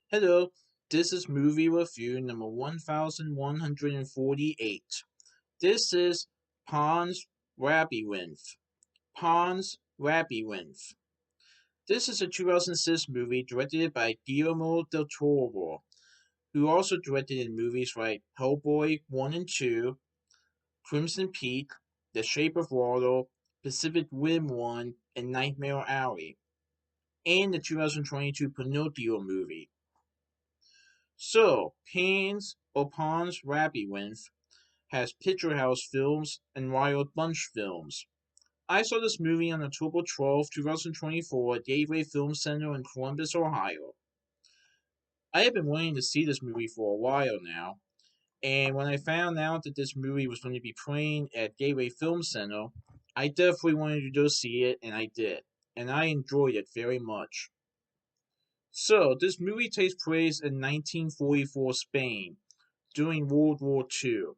Hello, this is movie review number 1148. This is Pan's Labyrinth. Pan's Labyrinth. This is a 2006 movie directed by Guillermo del Toro, who also directed in movies like Hellboy 1 and 2, Crimson Peak, The Shape of Water, Pacific Rim 1, and Nightmare Alley, and the 2022 Pinocchio movie. So, Pains or Pond's Labyrinth has Picturehouse Films and Wild Bunch Films. I saw this movie on October 12, 2024 at Gateway Film Center in Columbus, Ohio. I have been wanting to see this movie for a while now, and when I found out that this movie was going to be playing at Gateway Film Center, I definitely wanted to go see it, and I did. And I enjoyed it very much. So, this movie takes place in 1944 Spain, during World War II.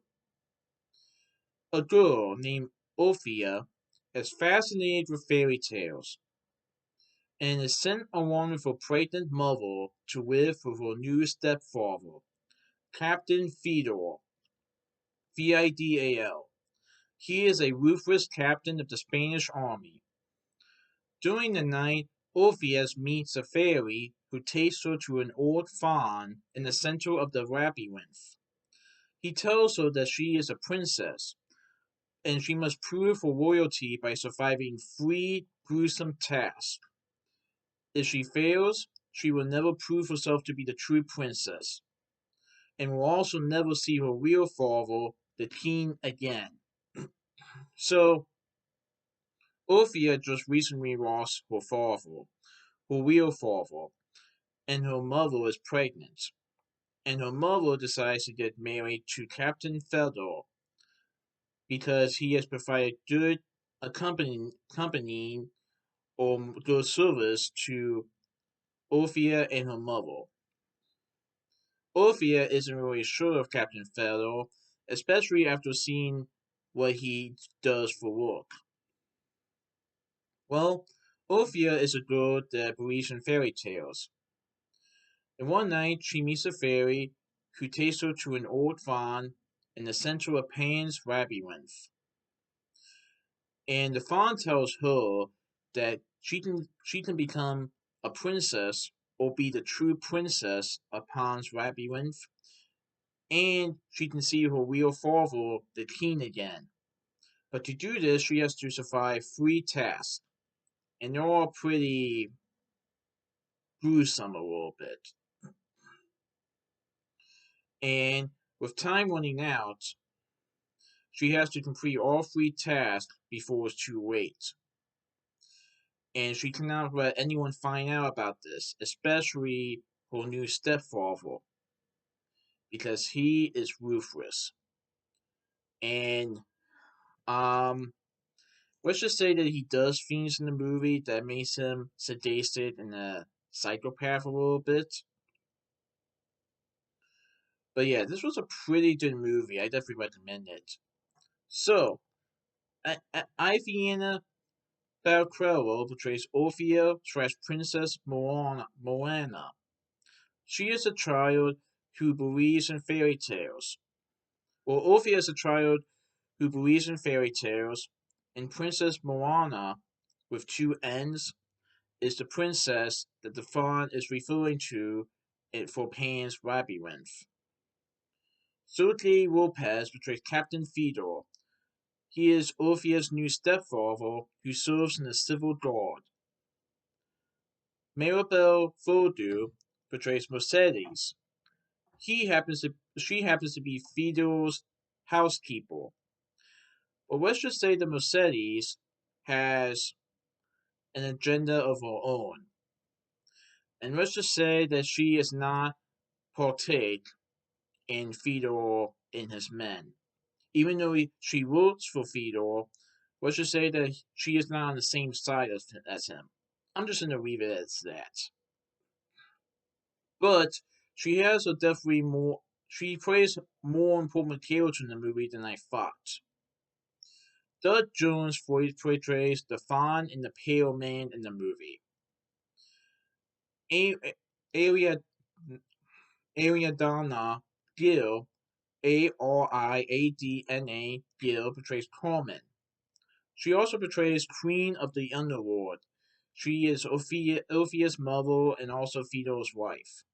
A girl named Ophia is fascinated with fairy tales and is sent along with her pregnant mother to live with her new stepfather, Captain Fidel, Vidal. He is a ruthless captain of the Spanish army. During the night, Orpheus meets a fairy who takes her to an old faun in the center of the labyrinth. He tells her that she is a princess and she must prove her loyalty by surviving three gruesome tasks. If she fails, she will never prove herself to be the true princess, and will also never see her real father, the king, again. So, Orphea just recently lost her father, her real father, and her mother is pregnant. And her mother decides to get married to Captain Fedor because he has provided good accompanying or good service to Orphea and her mother. Orphea isn't really sure of Captain Fedor, especially after seeing what he does for work. Well, Orphea is a girl that believes in fairy tales, and one night she meets a fairy who takes her to an old faun in the center of Pan's Labyrinth. And the faun tells her that she can become a princess or be the true princess of Pan's Labyrinth, and she can see her real father, the king, again. But to do this, she has to survive three tasks, and they're all pretty gruesome a little bit. And with time running out, she has to complete all three tasks before it's too late. And she cannot let anyone find out about this, especially her new stepfather, because he is ruthless. And um let's just say that he does things in the movie that makes him sadistic and a psychopath a little bit. But yeah, this was a pretty good movie. I definitely recommend it. So, Iviana Balcrello portrays Orphea slash Princess Moana. She is a child who believes in fairy tales. Well, Orphea is a child who believes in fairy tales, and Princess Moana, with two N's, is the princess that the faun is referring to for Pan's Labyrinth. Sergei Lopez portrays Captain Fedor. He is Orphea's new stepfather who serves in the Civil Guard. Maribel Verdú portrays Mercedes. She happens to be Fedor's housekeeper. But let's just say that Mercedes has an agenda of her own. And let's just say that she is not partake in Fedor and his men. Even though she works for Fedor, let's just say that she is not on the same side as him. I'm just going to leave it as that. But she has a definitely more. She plays more important character in the movie than I thought. Doug Jones portrays the faun and the pale man in the movie. A- Aria Ariadna Gill, Ariadna Gill, portrays Carmen. She also portrays Queen of the Underworld. She is Orpheus' mother and also Phaedo's wife.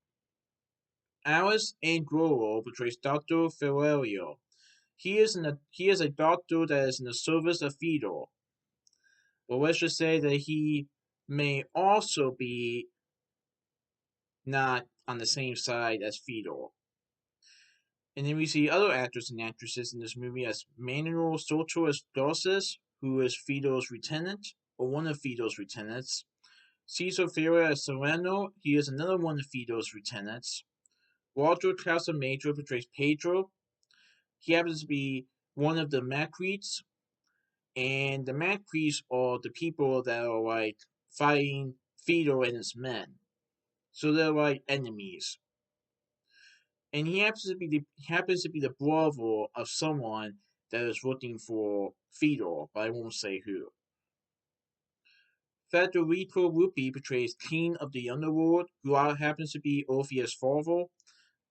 Alice Angoro portrays Dr. Ferrerio. He is a doctor that is in the service of Phaedo. But let's just say that he may also be not on the same side as Phaedo. And then we see other actors and actresses in this movie as Manuel Soto as Dorses, who is Phaedo's lieutenant, or one of Phaedo's lieutenants. Cesar Ferreira as Sereno, he is another one of Phaedo's lieutenants. Walter Casamajor portrays Pedro. He happens to be one of the Macretes, and the Macretes are the people that are like fighting Phaedo and his men. So they're like enemies. And he happens to be the brother of someone that is looking for Fedor, but I won't say who. Federico Lupi portrays King of the Underworld, who happens to be Orpheus' father,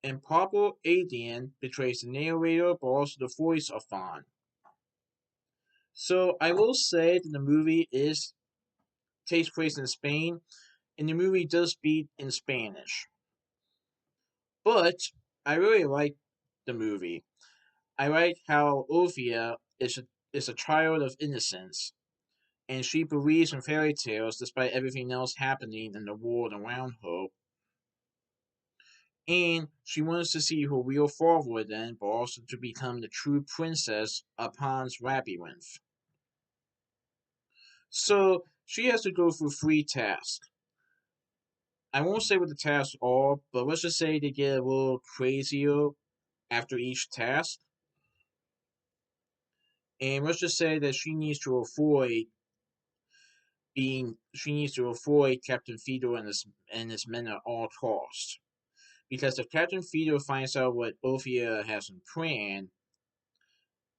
and Pablo Adrian portrays the narrator, but also the voice of Fawn. So I will say that the movie is takes place in Spain, and the movie does speak in Spanish. But I really like the movie. I like how Ophia is a child of innocence, and she believes in fairy tales despite everything else happening in the world around her. And she wants to see her real father then, but also to become the true princess upon Labyrinth. So she has to go through three tasks. I won't say what the tasks are, but let's just say they get a little crazier after each task. And let's just say that she needs to avoid Captain Fido and his men at all costs. Because if Captain Fido finds out what Ophia has in plan,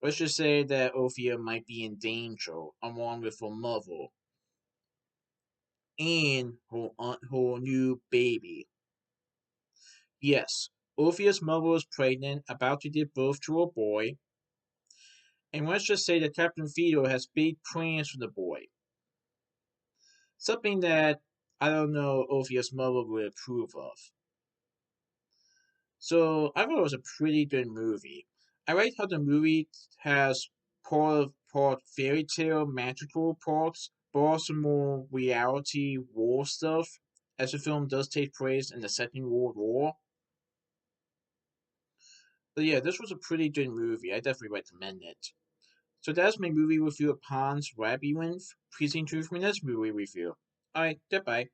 let's just say that Ophia might be in danger along with her mother and her new baby. Yes, Ophia's mother is pregnant, about to give birth to a boy, and let's just say that Captain Fido has big plans for the boy. Something that I don't know Ophia's mother would approve of. So I thought it was a pretty good movie. I like how the movie has part fairy tale magical parts, but also more reality war stuff, as the film does take place in the Second World War. But yeah, this was a pretty good movie. I definitely recommend it. So that's my movie review of Pon's Labyrinth. Please enjoy my next movie review. Alright, goodbye.